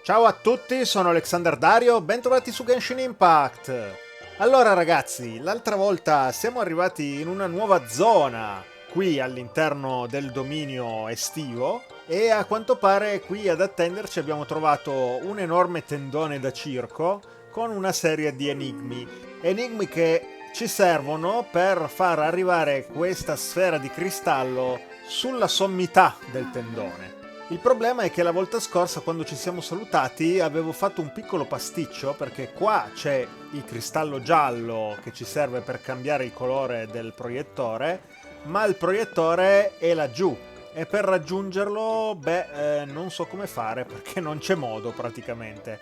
Ciao a tutti, sono Alexander Dario, bentrovati su Genshin Impact. Allora ragazzi, l'altra volta siamo arrivati in una nuova zona qui all'interno del dominio estivo e a quanto pare qui ad attenderci abbiamo trovato un enorme tendone da circo con una serie di enigmi. Enigmi che ci servono per far arrivare questa sfera di cristallo sulla sommità del tendone. Il problema è che la volta scorsa, quando ci siamo salutati, avevo fatto un piccolo pasticcio perché qua c'è il cristallo giallo che ci serve per cambiare il colore del proiettore, ma il proiettore è laggiù e per raggiungerlo, non so come fare perché non c'è modo praticamente.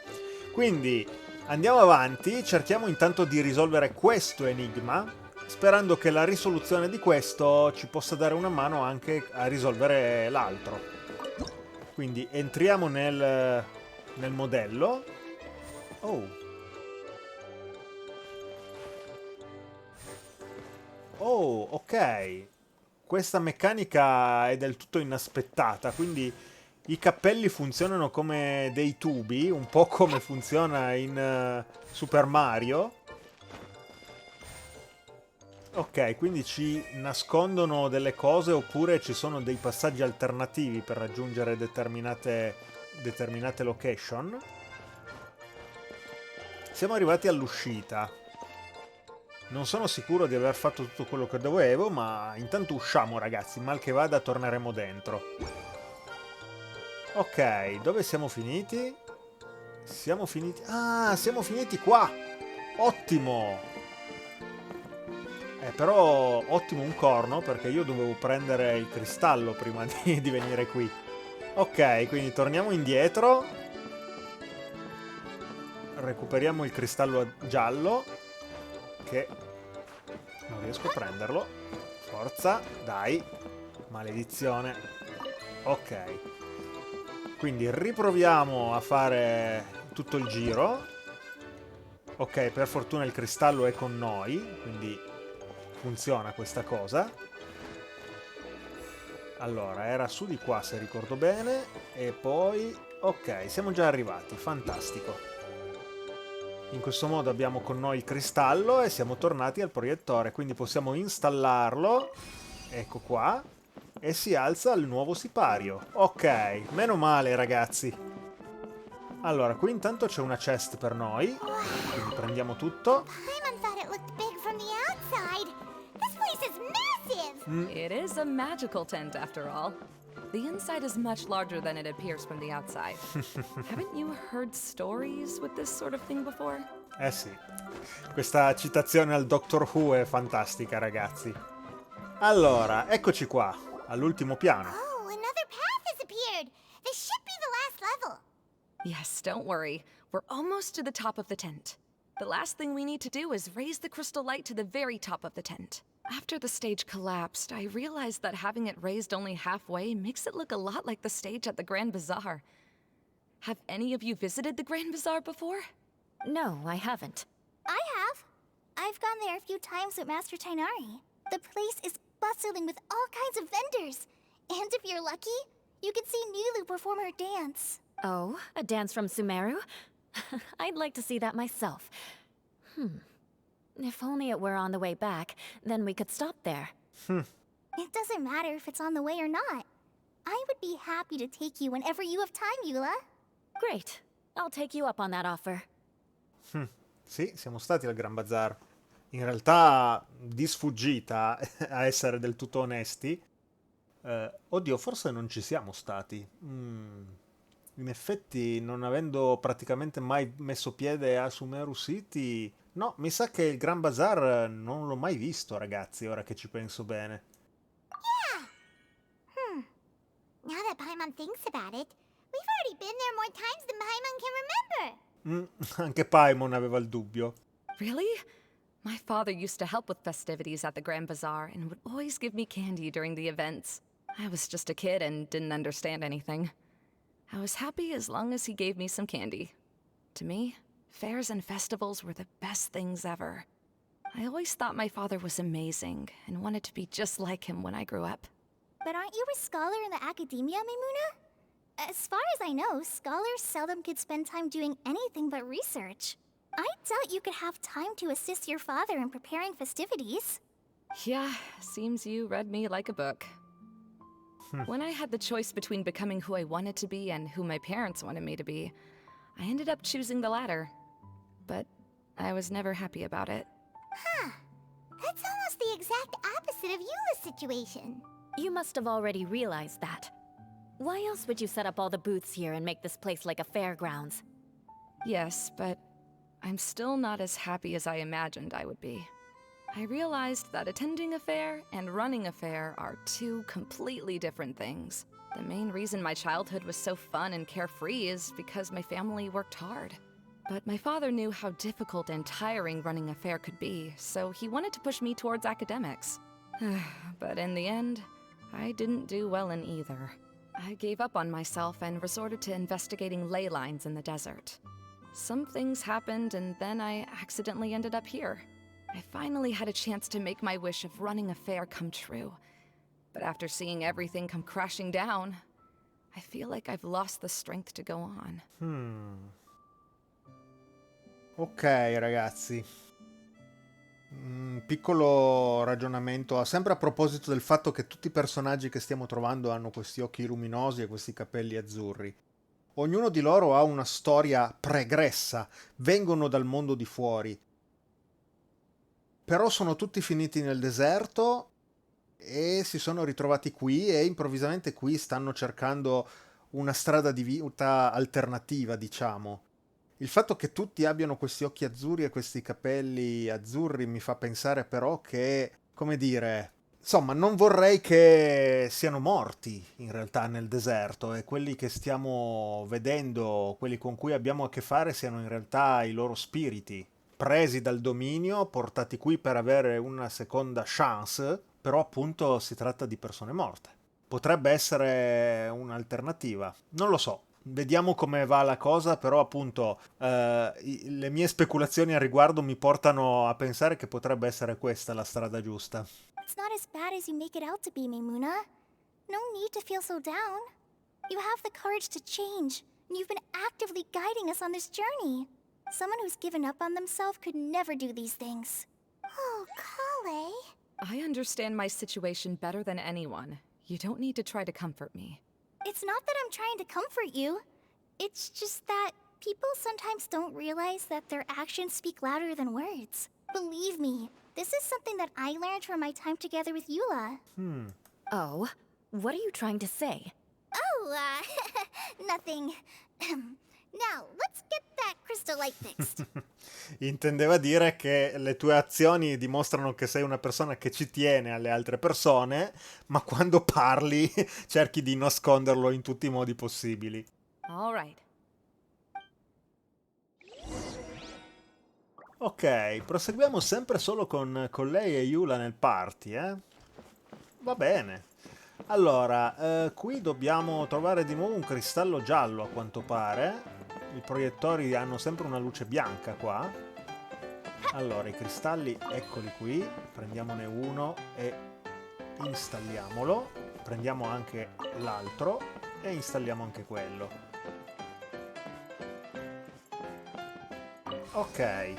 Quindi andiamo avanti, cerchiamo intanto di risolvere questo enigma, sperando che la risoluzione di questo ci possa dare una mano anche a risolvere l'altro. Quindi entriamo nel modello. Oh. Oh, ok. Questa meccanica è del tutto inaspettata, quindi i cappelli funzionano come dei tubi, un po' come funziona in Super Mario. Ok, quindi ci nascondono delle cose oppure ci sono dei passaggi alternativi per raggiungere determinate location. Siamo arrivati all'uscita. Non sono sicuro di aver fatto tutto quello che dovevo, ma intanto usciamo ragazzi, mal che vada torneremo dentro. Ok, dove siamo finiti? Siamo finiti... Ah, siamo finiti qua! Ottimo! Però ottimo un corno perché io dovevo prendere il cristallo prima di venire qui. Ok, quindi torniamo indietro. Recuperiamo il cristallo giallo che non riesco a prenderlo. Forza, dai. Maledizione. Ok. Quindi riproviamo a fare tutto il giro. Ok, per fortuna il cristallo è con noi, quindi funziona questa cosa. Allora, era su di qua se ricordo bene. E poi... Ok, siamo già arrivati. Fantastico. In questo modo abbiamo con noi il cristallo e siamo tornati al proiettore, quindi possiamo installarlo, ecco qua, e si alza il nuovo sipario. Ok, meno male ragazzi. Allora, qui intanto c'è una chest per noi, quindi prendiamo tutto. Paimon thought it looked big from the outside. This place is massive! It is a magical tent, after all. The inside is much larger than it appears from the outside. Haven't you heard stories with this sort of thing before? Eh sì, questa citazione al Doctor Who è fantastica ragazzi. Allora, eccoci qua, all'ultimo piano. Oh, another path has appeared! This should be the last level. Yes, don't worry. We're almost to the top of the tent. The last thing we need to do is raise the crystal light to the very top of the tent. After the stage collapsed, I realized that having it raised only halfway makes it look a lot like the stage at the Grand Bazaar. Have any of you visited the Grand Bazaar before? No, I haven't. I have. I've gone there a few times with Master Tainari. The place is bustling with all kinds of vendors. And if you're lucky, you can see Nilu perform her dance. Oh, a dance from Sumeru? I'd like to see that myself. If only it were on the way back, then we could stop there. It doesn't matter if it's on the way or not. I would be happy to take you whenever you have time, Eula. Great. I'll take you up on that offer. Sì, siamo stati al Gran Bazar. In realtà, di sfuggita, a essere del tutto onesti, oddio, forse non ci siamo stati. In effetti, non avendo praticamente mai messo piede a Sumeru City, no, mi sa che il Gran Bazar non l'ho mai visto, ragazzi, ora che ci penso bene. Now that Paimon thinks about it, we've already been there more times than Paimon can remember. Anche Paimon aveva il dubbio. Really? My father used to help with festivities at the Grand Bazaar and would always give me candy during the events. I was just a kid and didn't understand anything. I was happy as long as he gave me some candy. To me, fairs and festivals were the best things ever. I always thought my father was amazing and wanted to be just like him when I grew up. But aren't you a scholar in the academia, Mimuna? As far as I know, scholars seldom could spend time doing anything but research. I doubt you could have time to assist your father in preparing festivities. Yeah, seems you read me like a book. When I had the choice between becoming who I wanted to be and who my parents wanted me to be, I ended up choosing the latter. But I was never happy about it. That's almost the exact opposite of Eula's situation. You must have already realized that. Why else would you set up all the booths here and make this place like a fairgrounds? Yes, but I'm still not as happy as I imagined I would be. I realized that attending a fair and running a fair are two completely different things. The main reason my childhood was so fun and carefree is because my family worked hard. But my father knew how difficult and tiring running a fair could be, so he wanted to push me towards academics. But in the end, I didn't do well in either. I gave up on myself and resorted to investigating ley lines in the desert. Some things happened, and then I accidentally ended up here. I finally had a chance to make my wish of running a fair come true. But after seeing everything come crashing down, I feel like I've lost the strength to go on. Ok, ragazzi. Piccolo ragionamento, sempre a proposito del fatto che tutti i personaggi che stiamo trovando hanno questi occhi luminosi e questi capelli azzurri. Ognuno di loro ha una storia pregressa, vengono dal mondo di fuori. Però sono tutti finiti nel deserto e si sono ritrovati qui e improvvisamente qui stanno cercando una strada di vita alternativa, diciamo. Il fatto che tutti abbiano questi occhi azzurri e questi capelli azzurri mi fa pensare però che, come dire, insomma, non vorrei che siano morti in realtà nel deserto e quelli che stiamo vedendo, quelli con cui abbiamo a che fare, siano in realtà i loro spiriti, presi dal dominio, portati qui per avere una seconda chance, però appunto si tratta di persone morte. Potrebbe essere un'alternativa, non lo so. Vediamo come va la cosa, però appunto le mie speculazioni al riguardo mi portano a pensare che potrebbe essere questa la strada giusta. It's not as bad as you make it out to be, Maimuna. No need to feel so down. You have the courage to change, and you've been actively guiding us on this journey. Someone who's given up on themselves could never do these things. Oh, Kale. I understand my situation better than anyone. You don't need to try to comfort me. It's not that I'm trying to comfort you. It's just that people sometimes don't realize that their actions speak louder than words. Believe me, this is something that I learned from my time together with Eula. Oh? What are you trying to say? Oh, nothing. Now, let's get that crystal light fixed. Intendeva dire che le tue azioni dimostrano che sei una persona che ci tiene alle altre persone, ma quando parli cerchi di nasconderlo in tutti i modi possibili. All right. Ok, proseguiamo sempre solo con lei e Eula nel party, Va bene. Allora, qui dobbiamo trovare di nuovo un cristallo giallo a quanto pare. I proiettori hanno sempre una luce bianca qua. Allora, i cristalli, eccoli qui. Prendiamone uno e installiamolo. Prendiamo anche l'altro e installiamo anche quello. Ok.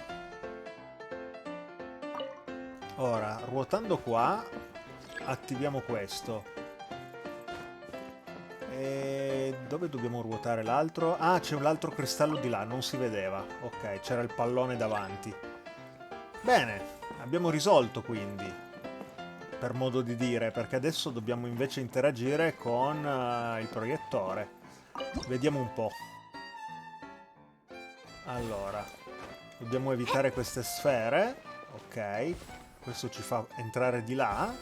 Ora, ruotando qua, attiviamo questo. E dove dobbiamo ruotare l'altro? Ah, c'è l'altro cristallo di là, non si vedeva. Ok, c'era il pallone davanti. Bene, abbiamo risolto quindi, per modo di dire, perché adesso dobbiamo invece interagire con il proiettore. Vediamo un po'. Allora, dobbiamo evitare queste sfere. Ok, questo ci fa entrare di là.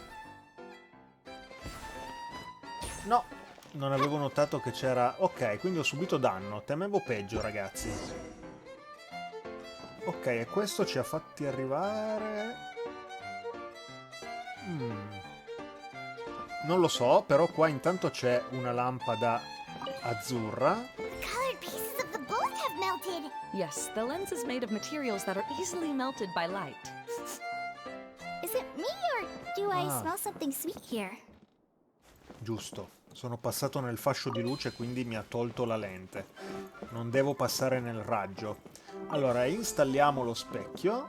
No! Non avevo notato che c'era... Ok, quindi ho subito danno. Temevo peggio, ragazzi. Ok, e questo ci ha fatti arrivare... Non lo so, però qua intanto c'è una lampada azzurra. Colored pieces of the boat have melted. Yes, the lens is made of materials that are easily melted by light. Is it me or do I smell something sweet here? Giusto. Sono passato nel fascio di luce, quindi mi ha tolto la lente. Non devo passare nel raggio. Allora, installiamo lo specchio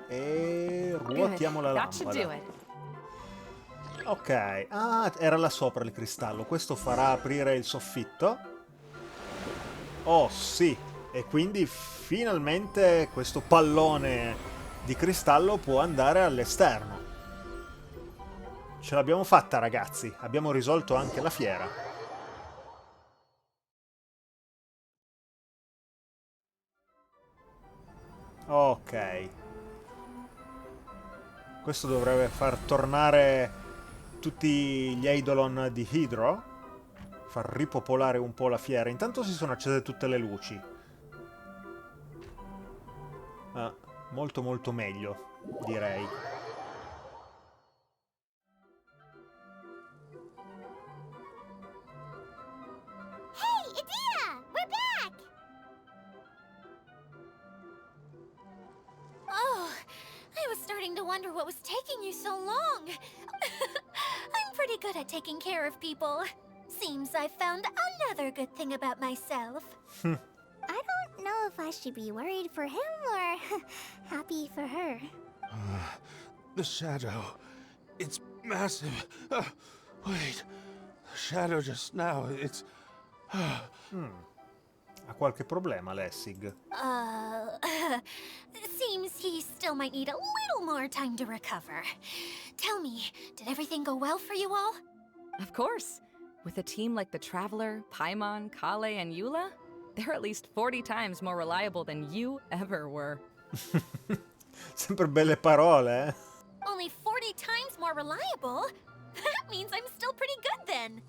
e Good. ruotiamo la That should do lampada. it. Ok, ah, era là sopra il cristallo. Questo farà aprire il soffitto. Oh sì, e quindi finalmente questo pallone di cristallo può andare all'esterno. Ce l'abbiamo fatta, ragazzi. Abbiamo risolto anche la fiera. Ok. Questo dovrebbe far tornare tutti gli Eidolon di Hydro. Far ripopolare un po' la fiera. Intanto si sono accese tutte le luci. Ah, molto molto meglio, direi. Hey, Edea! We're back! Oh, I was starting to wonder what was taking you so long. I'm pretty good at taking care of people. Seems I found another good thing about myself. I don't know if I should be worried for him or happy for her. The shadow. It's massive. Wait. The shadow just now. It's. Ha qualche problema, Lessig? Seems he still might need a little more time to recover. Tell me, did everything go well for you all? Of course. With a team like the Traveler, Paimon, Kale, and Eula, they're at least 40 times more reliable than you ever were. Sempre belle parole, eh? Only 40 times more reliable? That means I'm still pretty good then.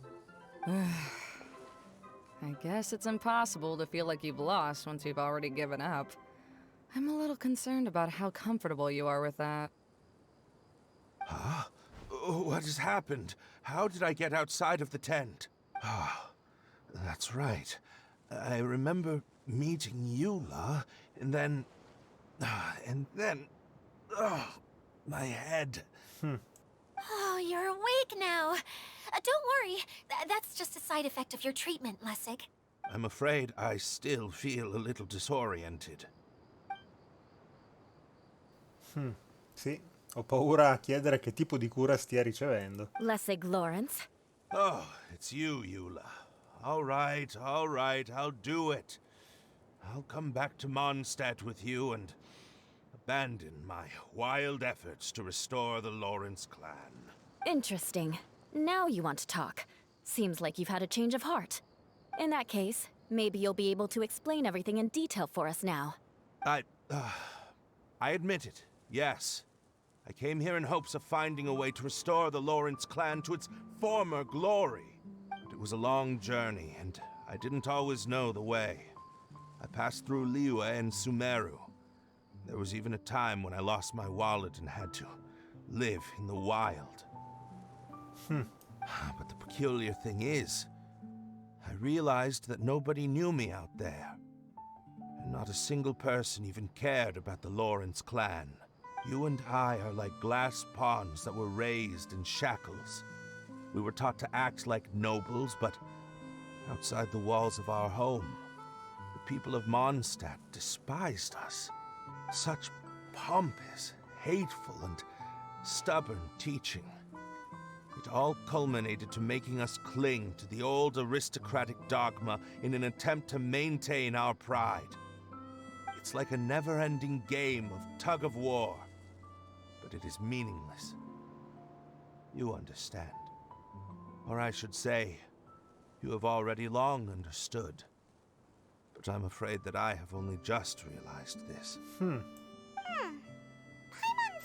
I guess it's impossible to feel like you've lost once you've already given up. I'm a little concerned about how comfortable you are with that. Huh? What has happened? How did I get outside of the tent? Ah, that's right. I remember meeting Eula, and then. Oh, my head. Oh, you're awake now. Don't worry, that's just a side effect of your treatment, Lessig. I'm afraid I still feel a little disoriented. Sì, ho paura a chiedere che tipo di cura stia ricevendo. Lessig Lawrence. Oh, it's you, Eula. All right, I'll do it. I'll come back to Mondstadt with you and abandon my wild efforts to restore the Lawrence clan. Interesting. Now you want to talk. Seems like you've had a change of heart. In that case, maybe you'll be able to explain everything in detail for us now. I admit it, yes. I came here in hopes of finding a way to restore the Lawrence clan to its former glory. But it was a long journey, and I didn't always know the way. I passed through Liyue and Sumeru. There was even a time when I lost my wallet and had to live in the wild. But the peculiar thing is, I realized that nobody knew me out there. And not a single person even cared about the Lawrence clan. You and I are like glass pawns that were raised in shackles. We were taught to act like nobles, but outside the walls of our home, the people of Mondstadt despised us. Such pompous, hateful, and stubborn teaching. It all culminated to making us cling to the old aristocratic dogma in an attempt to maintain our pride. It's like a never-ending game of tug-of-war, but it is meaningless. You understand. Or I should say, you have already long understood. But I'm afraid that I have only just realized this. Paimon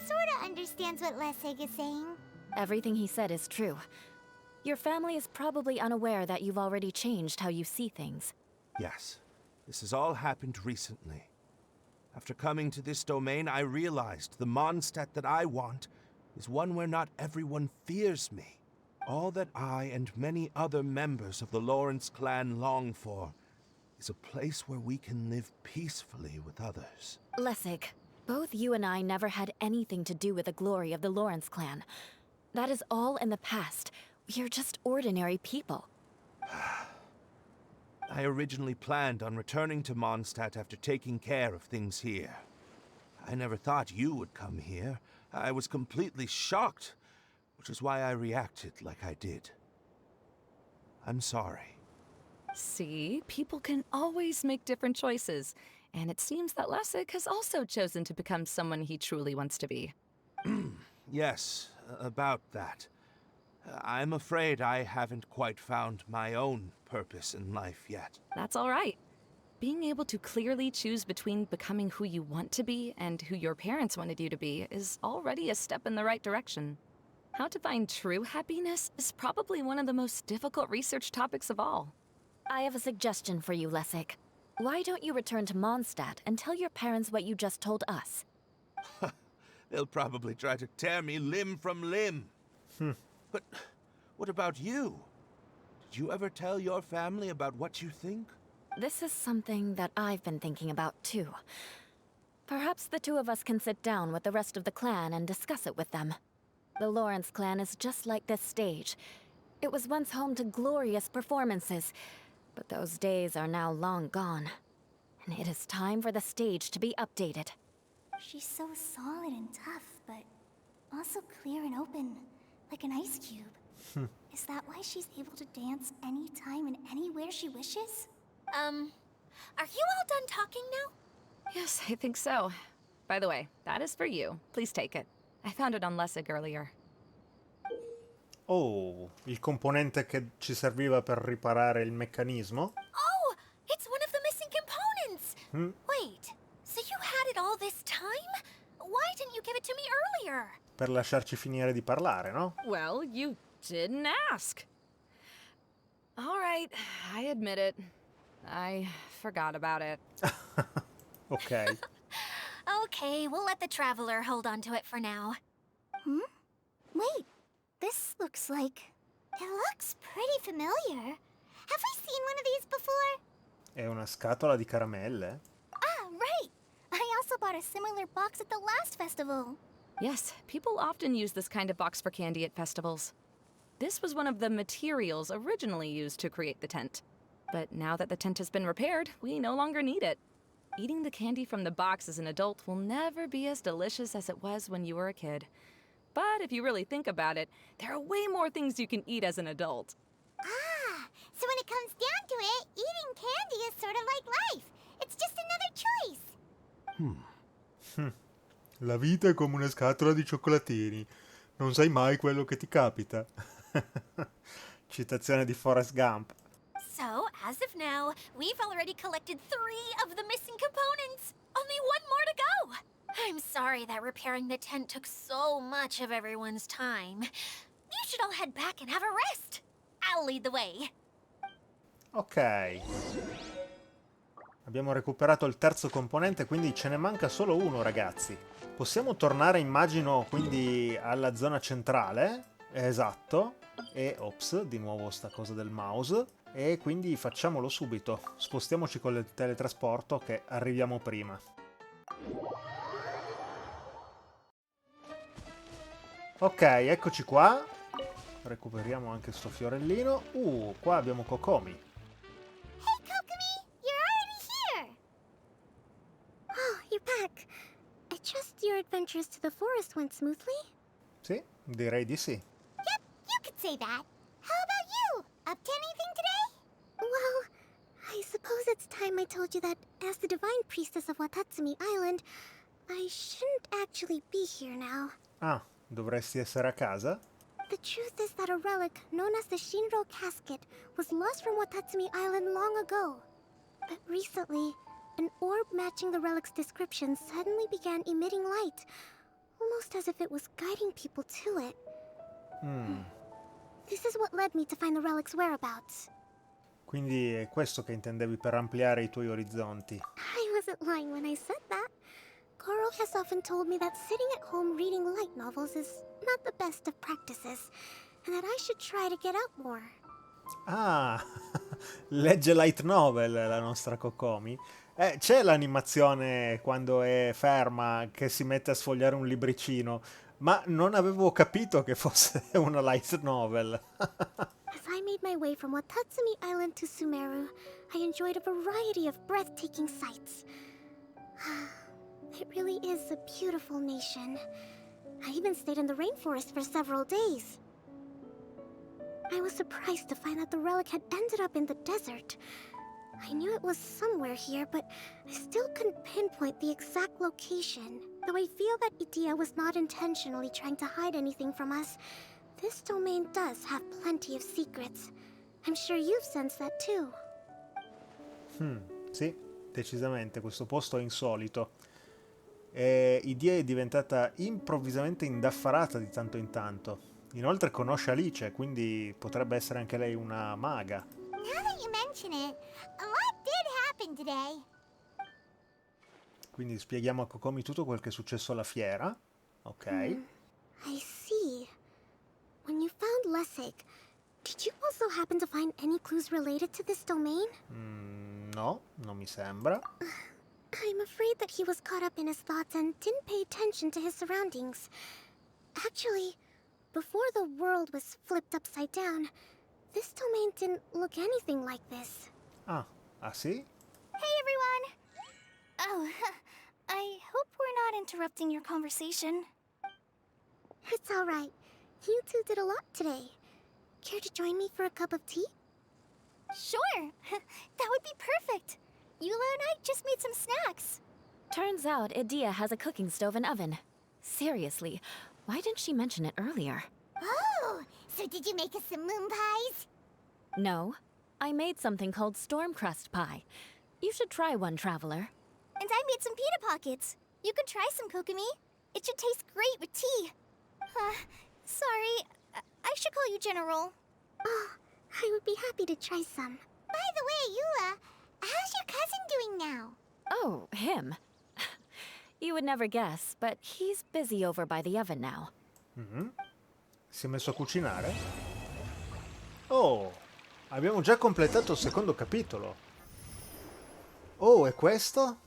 sorta understands what Lessig is saying. Everything he said is true. Your family is probably unaware that you've already changed how you see things. Yes, this has all happened recently. After coming to this domain, I realized the Mondstadt that I want is one where not everyone fears me. All that I and many other members of the Lawrence clan long for is a place where we can live peacefully with others. Lessig, both you and I never had anything to do with the glory of the Lawrence clan. That is all in the past. You're just ordinary people. I originally planned on returning to Mondstadt after taking care of things here. I never thought you would come here. I was completely shocked, which is why I reacted like I did. I'm sorry. See, people can always make different choices, and it seems that Lessig has also chosen to become someone he truly wants to be. Yes, about that. I'm afraid I haven't quite found my own purpose in life yet. That's all right. Being able to clearly choose between becoming who you want to be and who your parents wanted you to be is already a step in the right direction. How to find true happiness is probably one of the most difficult research topics of all. I have a suggestion for you, Lessig. Why don't you return to Mondstadt and tell your parents what you just told us? They'll probably try to tear me limb from limb. But what about you? Did you ever tell your family about what you think? This is something that I've been thinking about, too. Perhaps the two of us can sit down with the rest of the clan and discuss it with them. The Lawrence clan is just like this stage. It was once home to glorious performances, but those days are now long gone. And it is time for the stage to be updated. She's so solid and tough, but also clear and open, like an ice cube. Is that why she's able to dance anytime and anywhere she wishes? Are you all done talking now? Yes, I think so. By the way, that is for you. Please take it. I found it on Lessig earlier. Oh, il componente che ci serviva per riparare il meccanismo. Oh, it's one of the missing components! Wait, so you had it all this time? Why didn't you give it to me earlier? Per lasciarci finire di parlare, no? Well, you didn't ask. All right, I admit it. I forgot about it. Ok. Okay, we'll let the Traveler hold on to it for now. Wait, this looks like... It looks pretty familiar. Have we seen one of these before? È una scatola di caramelle? Ah, right! I also bought a similar box at the last festival. Yes, people often use this kind of box for candy at festivals. This was one of the materials originally used to create the tent. But now that the tent has been repaired, we no longer need it. Eating the candy from the box as an adult will never be as delicious as it was when you were a kid. But if you really think about it, there are way more things you can eat as an adult. Ah, so when it comes down to it, eating candy is sort of like life. It's just another choice. La vita è come una scatola di cioccolatini. Non sai mai quello che ti capita. Citazione di Forrest Gump. So, as of now, we've already collected 3 of the missing components. Only 1 more to go. I'm sorry that repairing the tent took so much of everyone's time. You should all head back and have a rest. I'll lead the way. Ok. Abbiamo recuperato il terzo componente, quindi ce ne manca solo uno, ragazzi. Possiamo tornare, immagino, quindi alla zona centrale. Esatto. E, ops, di nuovo sta cosa del mouse. E quindi facciamolo subito. Spostiamoci con il teletrasporto che arriviamo prima. Ok, eccoci qua. Recuperiamo anche sto fiorellino. Qua abbiamo Kokomi. Hey, Kokomi! You're already here! Oh, you're back. I trust your adventures to the forest went smoothly? Sì, direi di sì. Yep, you could say that. How about you? Up to anything today? Well, I suppose it's time I told you that as the divine priestess of Watatsumi Island, I shouldn't actually be here now. Ah, dovresti essere a casa? The truth is that a relic known as the Shinro Casket was lost from Watatsumi Island long ago. But recently, an orb matching the relic's description suddenly began emitting light, almost as if it was guiding people to it. This is what led me to find the relic's whereabouts. Quindi è questo che intendevi per ampliare i tuoi orizzonti. I wasn't lying when I said that. Goro has often told me that sitting at home reading light novels is not the best of practices, and that I should try to get out more. Ah, legge light novel la nostra Kokomi. C'è l'animazione quando è ferma che si mette a sfogliare un libricino. Ma non avevo capito che fosse una light novel. As I made my way from Watatsumi Island to Sumeru, I enjoyed a variety of breathtaking sights. It really is a beautiful nation. I even stayed in the rainforest for several days. I was surprised to find that the relic had ended up in the desert. I knew it was somewhere here, but I still couldn't pinpoint the exact location. Though I feel that Idia was not intentionally trying to hide anything from us, this domain does have plenty of secrets. I'm sure you've sensed that too. Sì, decisamente, questo posto è insolito. E Idia è diventata improvvisamente indaffarata di tanto in tanto. Inoltre conosce Alice, quindi potrebbe essere anche lei una maga. Now that you mention it, a lot did happen today. Quindi spieghiamo a Kokomi tutto quel che è successo alla fiera. Ok. I see. When you found Lessig, did you also happen to find any clues related to this domain? No, non mi sembra. I'm afraid that he was caught up in his thoughts and didn't pay attention to his surroundings. Actually, before the world was flipped upside down, this domain didn't look anything like this. Ah sì? Hey everyone! Oh, I hope we're not interrupting your conversation. It's alright. You two did a lot today. Care to join me for a cup of tea? Sure! That would be perfect! Eula and I just made some snacks. Turns out Idia has a cooking stove and oven. Seriously, why didn't she mention it earlier? Oh, so did you make us some moon pies? No, I made something called storm crust pie. You should try one, traveler. And I made some pita pockets. You could try some, Kokomi. It should taste great with tea. Sorry, I should call you General. Oh, I would be happy to try some. By the way, Eula, how's your cousin doing now? Oh, him. You would never guess, but he's busy over by the oven now. Si è messo a cucinare? Oh, abbiamo già completato il secondo capitolo. Oh, e questo?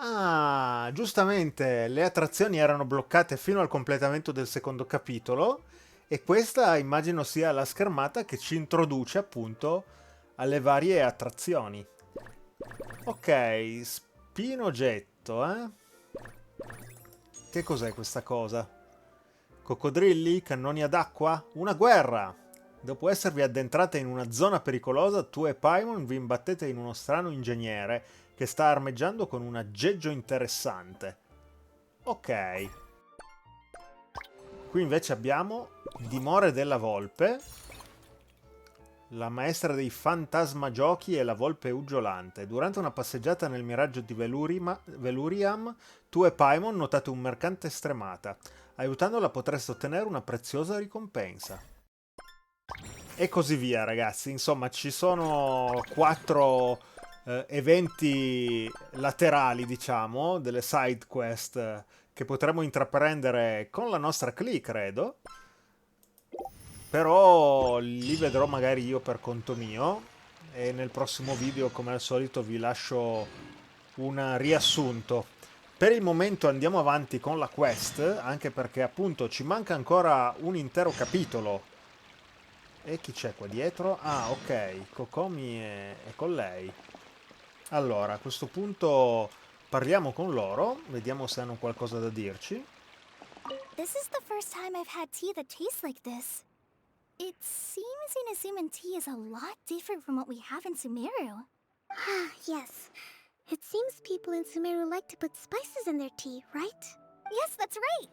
Ah, giustamente, le attrazioni erano bloccate fino al completamento del secondo capitolo e questa immagino sia la schermata che ci introduce appunto alle varie attrazioni. Ok, spinogetto, eh? Che cos'è questa cosa? Coccodrilli? Cannoni ad acqua? Una guerra! Dopo esservi addentrate in una zona pericolosa, tu e Paimon vi imbattete in uno strano ingegnere che sta armeggiando con un aggeggio interessante. Ok. Qui invece abbiamo Dimore della Volpe, la maestra dei fantasmagiochi e la volpe uggiolante. Durante una passeggiata nel miraggio di Veluriam, tu e Paimon notate un mercante stremata. Aiutandola potreste ottenere una preziosa ricompensa. E così via, ragazzi. Insomma, ci sono 4 eventi laterali, diciamo, delle side quest che potremo intraprendere con la nostra Klee, credo. Però li vedrò magari io per conto mio e nel prossimo video, come al solito, vi lascio un riassunto. Per il momento andiamo avanti con la quest, anche perché appunto ci manca ancora un intero capitolo. E chi c'è qua dietro? Ah, ok, Kokomi è con lei. Allora, a questo punto parliamo con loro, vediamo se hanno qualcosa da dirci. This is the first time I've had tea that tastes like this. It seems Inazuman tea is a lot different from what we have in Sumeru. Ah, yes. It seems people in Sumeru like to put spices in their tea, right? Yes, that's right.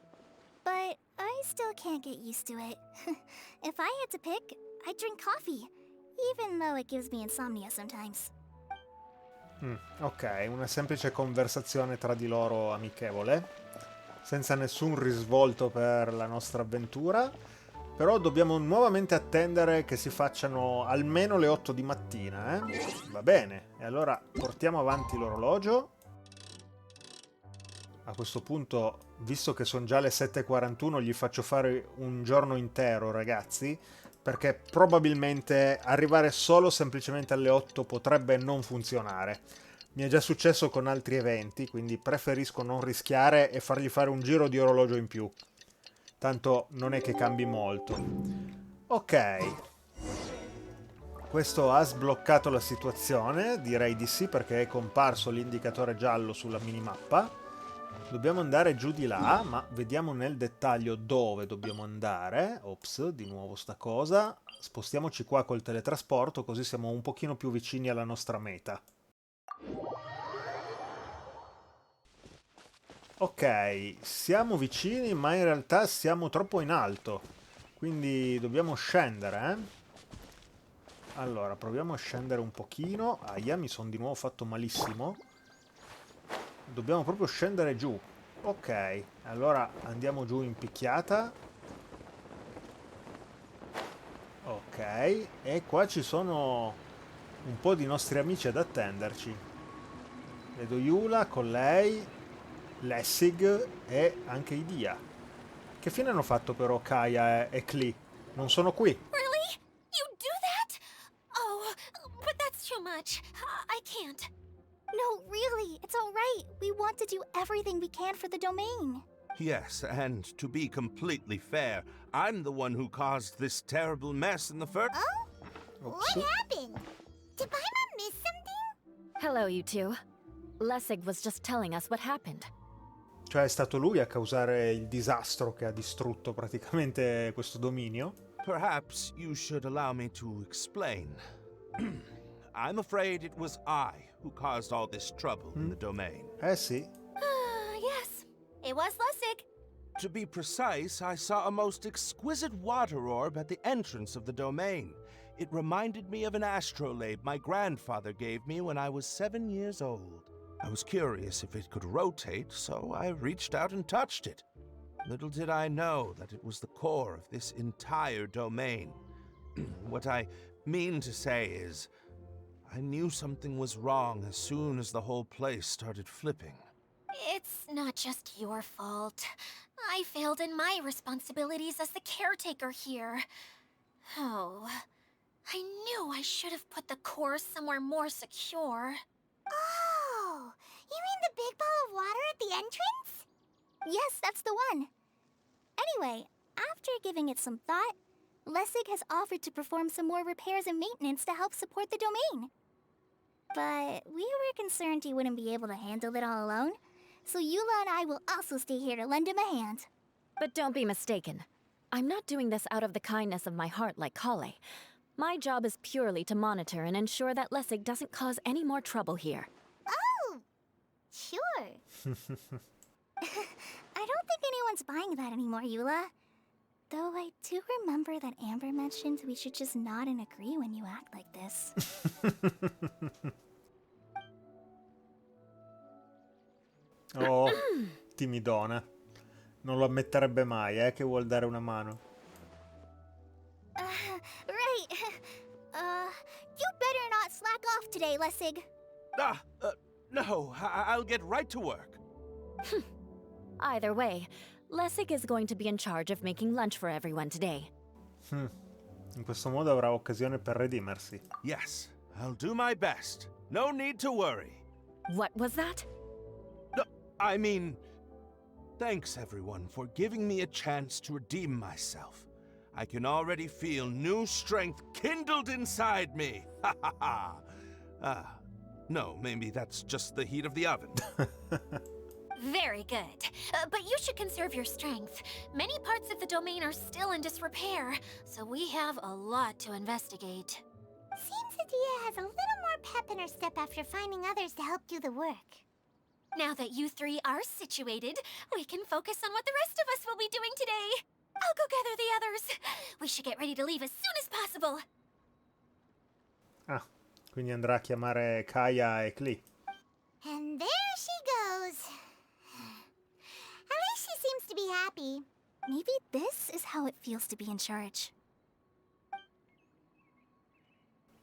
But I still can't get used to it. If I had to pick, I'd drink coffee, even though it gives me insomnia sometimes. Ok, una semplice conversazione tra di loro amichevole, senza nessun risvolto per la nostra avventura, però dobbiamo nuovamente attendere che si facciano almeno le 8 di mattina, eh? Va bene, e allora portiamo avanti l'orologio. A questo punto, visto che sono già le 7:41, gli faccio fare un giorno intero, ragazzi, perché probabilmente arrivare solo semplicemente alle 8 potrebbe non funzionare. Mi è già successo con altri eventi, quindi preferisco non rischiare e fargli fare un giro di orologio in più. Tanto non è che cambi molto. Ok. Questo ha sbloccato la situazione, direi di sì, perché è comparso l'indicatore giallo sulla minimappa. Dobbiamo andare giù di là, ma vediamo nel dettaglio dove dobbiamo andare. Ops, di nuovo sta cosa. Spostiamoci qua col teletrasporto, così siamo un pochino più vicini alla nostra meta. Ok, siamo vicini, ma in realtà siamo troppo in alto. Quindi dobbiamo scendere, eh? Allora, proviamo a scendere un pochino. Ahia, mi sono di nuovo fatto malissimo. Dobbiamo proprio scendere giù. Ok, allora andiamo giù in picchiata. Ok, e qua ci sono un po' di nostri amici ad attenderci. Vedo Yula con lei, Lessig e anche Idia. Che fine hanno fatto però Kaya e Klee? Non sono qui. Really? You do that? Oh, but that's too much. I can't. No, really, it's alright. We want to do everything we can for the domain. Yes, and to be completely fair, I'm the one who caused this terrible mess in the first... Oh? Ops. What happened? Did Paimon miss something? Hello, you two. Lessig was just telling us what happened. Cioè è stato lui a causare il disastro che ha distrutto praticamente questo dominio. Perhaps you should allow me to explain. I'm afraid it was I who caused all this trouble in the domain. Eh sì. Yes, it was Lessig. To be precise, I saw a most exquisite water orb at the entrance of the domain. It reminded me of an astrolabe my grandfather gave me when I was 7 years old. I was curious if it could rotate, so I reached out and touched it. Little did I know that it was the core of this entire domain. What I mean to say is, I knew something was wrong as soon as the whole place started flipping. It's not just your fault. I failed in my responsibilities as the caretaker here. Oh, I knew I should have put the core somewhere more secure. Oh, you mean the big ball of water at the entrance? Yes, that's the one. Anyway, after giving it some thought, Lessig has offered to perform some more repairs and maintenance to help support the domain. But we were concerned he wouldn't be able to handle it all alone, so Eula and I will also stay here to lend him a hand. But don't be mistaken. I'm not doing this out of the kindness of my heart like Kale. My job is purely to monitor and ensure that Lessig doesn't cause any more trouble here. Oh, sure. I don't think anyone's buying that anymore, Eula. Though I do remember that Amber mentioned we should just nod and agree when you act like this. Oh, timidona. Non lo ammetterebbe mai, che vuol dare una mano. Right. You better not slack off today, Lessig. No, I'll get right to work. Either way, Lessig is going to be in charge of making lunch for everyone today. In questo modo avrà occasione per redimersi. Yes, I'll do my best. No need to worry. What was that? No, I mean, thanks everyone for giving me a chance to redeem myself. I can already feel new strength kindled inside me. Ha ha ha. No, maybe that's just the heat of the oven. Very good. But you should conserve your strength. Many parts of the domain are still in disrepair, so we have a lot to investigate. Seems Adia has a little more pep in her step after finding others to help do the work. Now that you three are situated, we can focus on what the rest of us will be doing today. I'll go gather the others. We should get ready to leave as soon as possible. Ah, quindi andrà a chiamare Kaya e Klee. And there she goes. At least she seems to be happy. Maybe this is how it feels to be in charge.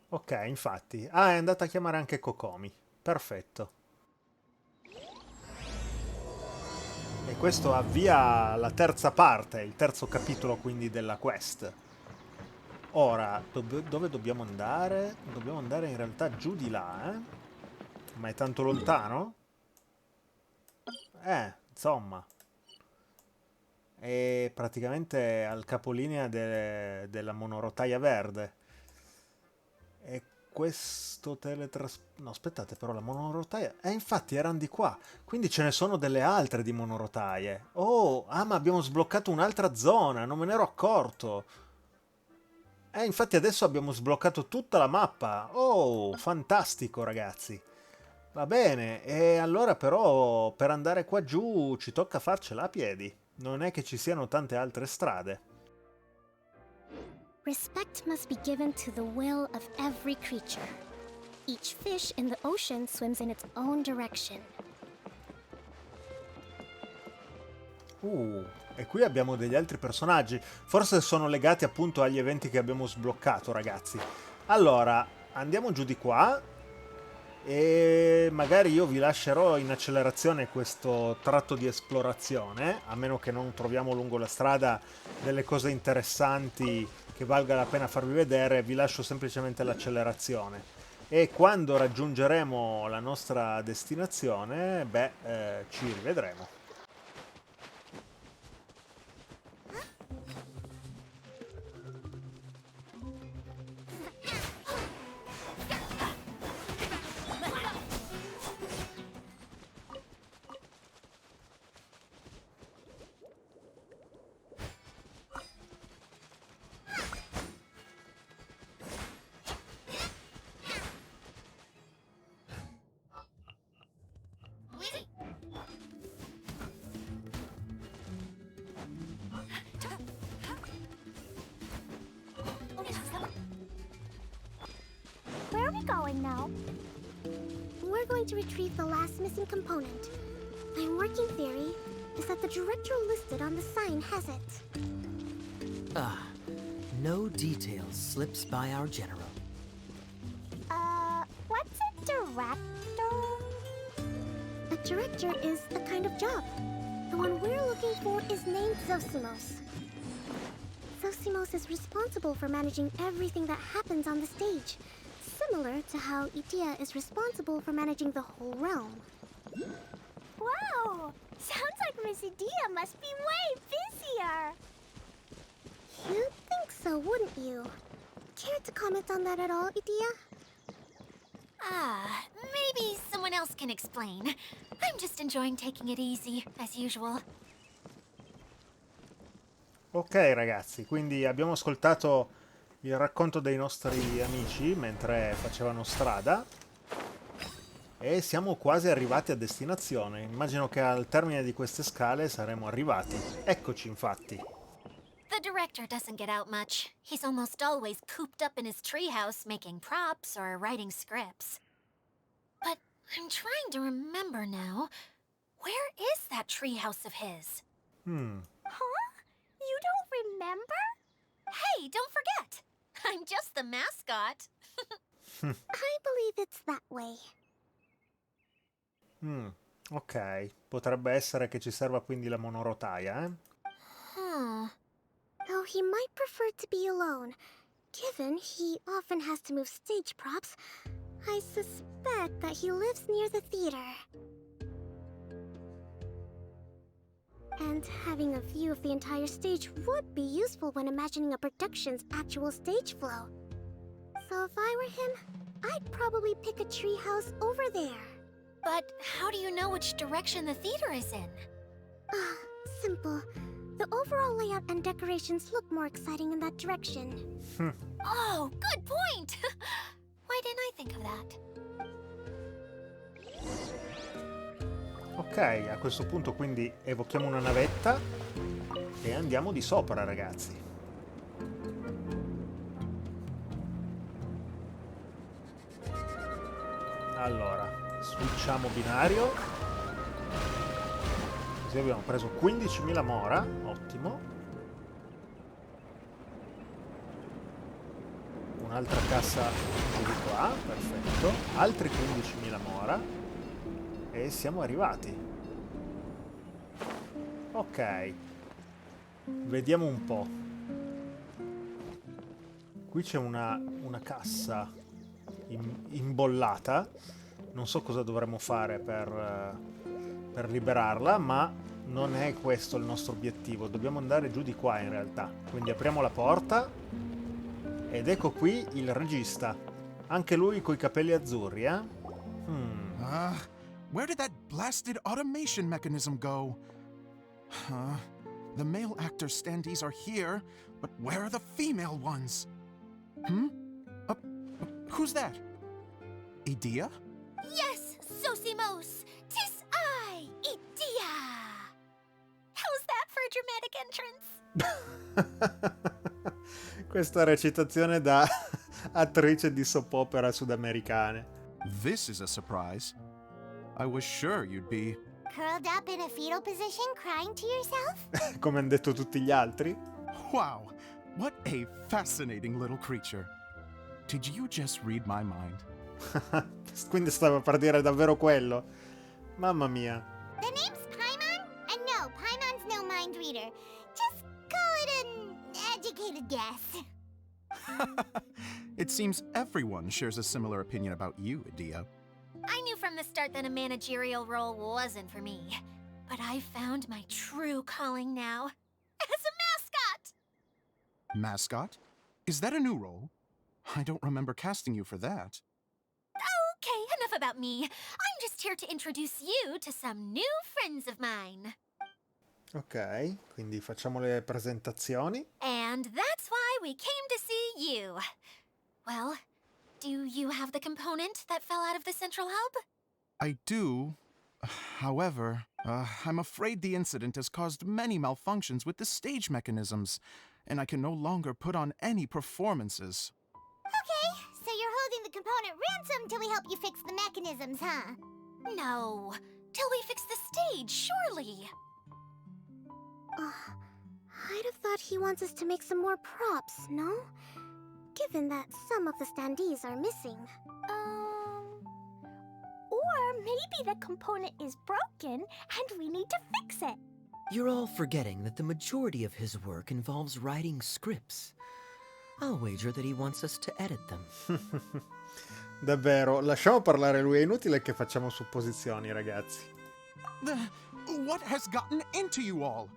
Ok, infatti. Ah, è andata a chiamare anche Kokomi. Perfetto. E questo avvia la terza parte, il terzo capitolo quindi della quest. Ora, dove dobbiamo andare? Dobbiamo andare in realtà giù di là, eh? Ma è tanto lontano? Insomma. È praticamente al capolinea della monorotaia verde. E questo teletrasporto... No, aspettate, però la monorotaia... infatti erano di qua. Quindi ce ne sono delle altre di monorotaie. Oh, ma abbiamo sbloccato un'altra zona, non me ne ero accorto. Infatti adesso abbiamo sbloccato tutta la mappa. Oh, fantastico, ragazzi. Va bene, e allora però per andare qua giù ci tocca farcela a piedi. Non è che ci siano tante altre strade. Respect must be given to the will of every creature. Each fish in the ocean swims in its own direction. E qui abbiamo degli altri personaggi. Forse sono legati appunto agli eventi che abbiamo sbloccato, ragazzi. Allora, andiamo giù di qua. E magari io vi lascerò in accelerazione questo tratto di esplorazione, a meno che non troviamo lungo la strada delle cose interessanti che valga la pena farvi vedere. Vi lascio semplicemente l'accelerazione. E quando raggiungeremo la nostra destinazione, ci rivedremo. Where are we going now? We're going to retrieve the last missing component. My working theory is that the director listed on the sign has it. No details slips by our general. What's a director? A director is a kind of job. The one we're looking for is named Zosimos. Zosimos is responsible for managing everything that happens on the stage, similar to how Idea is responsible for managing the whole realm. Wow! Sounds like Miss Idea must be way busier. You'd think so, wouldn't you? Care to comment on that at all, Idea? Maybe someone else can explain. I'm just enjoying taking it easy, as usual. Ok ragazzi, quindi abbiamo ascoltato il racconto dei nostri amici mentre facevano strada e siamo quasi arrivati a destinazione. Immagino che al termine di queste scale saremo arrivati. Eccoci infatti. The director doesn't get out much. He's almost always cooped up in his treehouse making props or writing scripts. But I'm trying to remember now. Where is that treehouse of his? Huh? You don't remember? Hey, don't forget! I'm just the mascot. I believe it's that way. Ok, potrebbe essere che ci serva quindi la monorotaia, eh? Though he might prefer to be alone, given he often has to move stage props, I suspect that he lives near the theater. And having a view of the entire stage would be useful when imagining a production's actual stage flow. So if I were him, I'd probably pick a treehouse over there. But how do you know which direction the theater is in? Simple. The overall layout and decorations look more exciting in that direction. Oh, good point! Why didn't I think of that? Ok, a questo punto quindi evochiamo una navetta e andiamo di sopra, ragazzi. Allora, switchiamo binario. Così abbiamo preso 15.000 mora, ottimo. Un'altra cassa giù di qua, perfetto. Altri 15.000 mora. E siamo arrivati. Ok. Vediamo un po'. Qui c'è una cassa imbollata. Non so cosa dovremmo fare per liberarla, ma non è questo il nostro obiettivo. Dobbiamo andare giù di qua in realtà. Quindi apriamo la porta ed ecco qui il regista. Anche lui coi capelli azzurri, eh? Where did that blasted automation mechanism go? The male actor standees are here, but where are the female ones? Who's that? Idea? Yes, Sosimos! 'Tis I, Idea! How's that for a dramatic entrance? Questa recitazione da attrice di soap opera sudamericane. This is a surprise. I was sure you'd be... Curled up in a fetal position, crying to yourself? Come hanno detto tutti gli altri. Wow, what a fascinating little creature. Did you just read my mind? Quindi stava per dire davvero quello. Mamma mia. The name's Paimon? And no, Paimon's no mind reader. Just call it an educated guess. It seems everyone shares a similar opinion about you, Idea. I knew from the start that a managerial role wasn't for me. But I found my true calling now. As a mascot! Mascot? Is that a new role? I don't remember casting you for that. Okay, enough about me. I'm just here to introduce you to some new friends of mine. Ok, quindi facciamo le presentazioni. And that's why we came to see you. Well, do you have the component that fell out of the central hub? I do. However, I'm afraid the incident has caused many malfunctions with the stage mechanisms, and I can no longer put on any performances. Okay, so you're holding the component ransom till we help you fix the mechanisms, huh? No, till we fix the stage, surely. I'd have thought he wants us to make some more props, no? Given that some of the standees are missing. Or maybe the component is broken and we need to fix it. You're all forgetting that the majority of his work involves writing scripts. I'll wager that he wants us to edit them. Davvero, lasciamo parlare lui, è inutile che facciamo supposizioni, ragazzi. What has gotten into you all?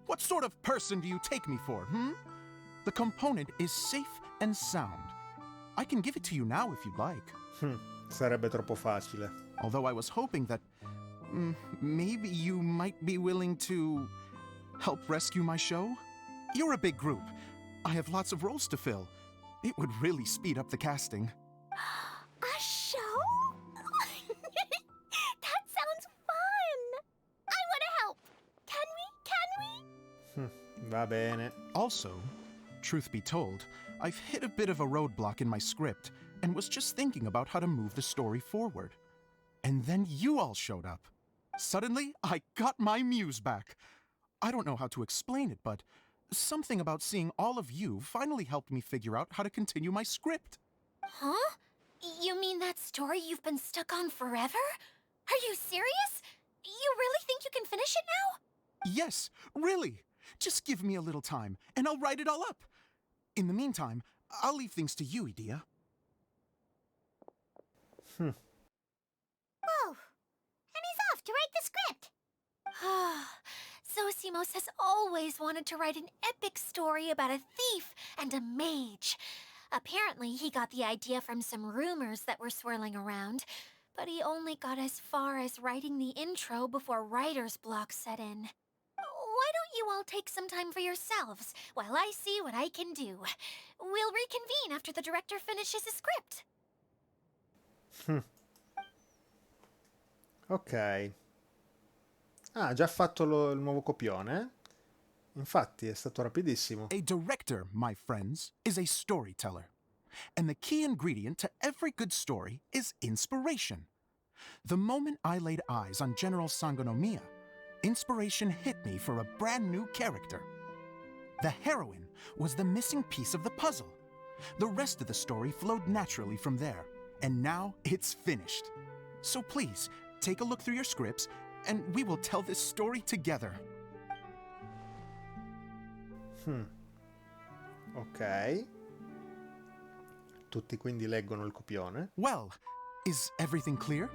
What sort of person do you take me for, The component is safe and sound. I can give it to you now if you'd like. Sarebbe troppo facile. Although I was hoping that maybe you might be willing to help rescue my show? You're a big group. I have lots of roles to fill. It would really speed up the casting. A show? That sounds fun! I want to help! Can we? Va bene. Also, truth be told, I've hit a bit of a roadblock in my script and was just thinking about how to move the story forward. And then you all showed up. Suddenly, I got my muse back. I don't know how to explain it, but something about seeing all of you finally helped me figure out how to continue my script. Huh? You mean that story you've been stuck on forever? Are you serious? You really think you can finish it now? Yes, really. Just give me a little time, and I'll write it all up. In the meantime, I'll leave things to you, Idea. Whoa! And he's off to write the script! Zosimos has always wanted to write an epic story about a thief and a mage. Apparently, he got the idea from some rumors that were swirling around, but he only got as far as writing the intro before writer's block set in. Why don't you all take some time for yourselves while I see what I can do? We'll reconvene after the director finishes his script. Ok. Ah, ha già fatto il nuovo copione? Infatti, è stato rapidissimo. A director, my friends, is a storyteller. And the key ingredient to every good story is inspiration. The moment I laid eyes on General Sangonomiya, inspiration hit me for a brand new character. The heroine was the missing piece of the puzzle. The rest of the story flowed naturally from there, and now it's finished. So please, take a look through your scripts, and we will tell this story together. Ok. Tutti quindi leggono il copione. Well, is everything clear?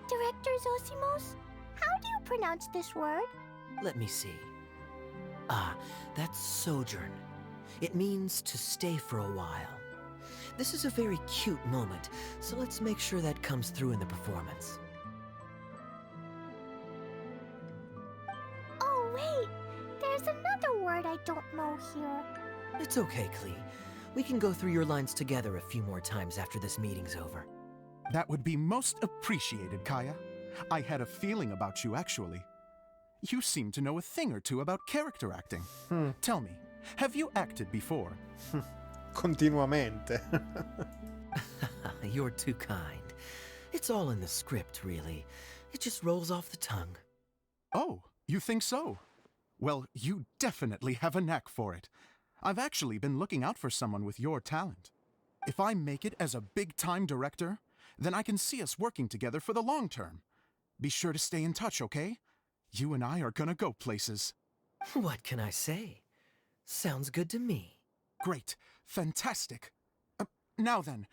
Director Zosimos, how do you pronounce this word? Let me see. Ah, that's sojourn. It means to stay for a while. This is a very cute moment, so let's make sure that comes through in the performance. Oh, wait! There's another word I don't know here. It's okay, Klee. We can go through your lines together a few more times after this meeting's over. That would be most appreciated, Kaya. I had a feeling about you, actually. You seem to know a thing or two about character acting. Tell me, have you acted before? Continuamente. You're too kind. It's all in the script, really. It just rolls off the tongue. Oh, you think so? Well, you definitely have a knack for it. I've actually been looking out for someone with your talent. If I make it as a big-time director, then I can see us working together for the long term. Be sure to stay in touch, okay? You and I are gonna go places. What can I say? Sounds good to me. Great. Fantastic. Now then,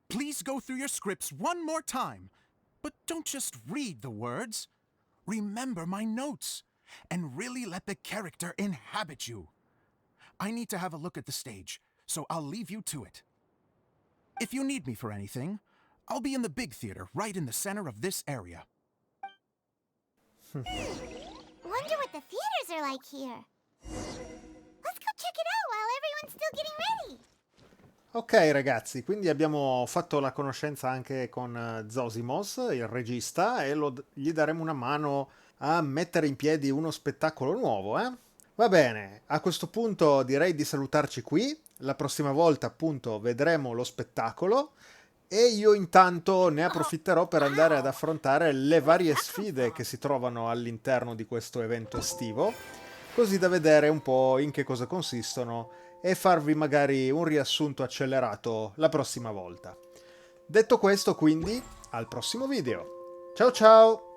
please go through your scripts one more time. But don't just read the words. Remember my notes. And really let the character inhabit you. I need to have a look at the stage, so I'll leave you to it. If you need me for anything, I'll be in the big theater right in the center of this area. Wonder what the theaters are like here. Let's go check it out while everyone's still getting ready. Ok ragazzi, quindi abbiamo fatto la conoscenza anche con Zosimos, il regista, e gli daremo una mano a mettere in piedi uno spettacolo nuovo, eh? Va bene, a questo punto direi di salutarci qui. La prossima volta appunto vedremo lo spettacolo e io intanto ne approfitterò per andare ad affrontare le varie sfide che si trovano all'interno di questo evento estivo, così da vedere un po' in che cosa consistono e farvi magari un riassunto accelerato la prossima volta. Detto questo, quindi, al prossimo video. Ciao ciao!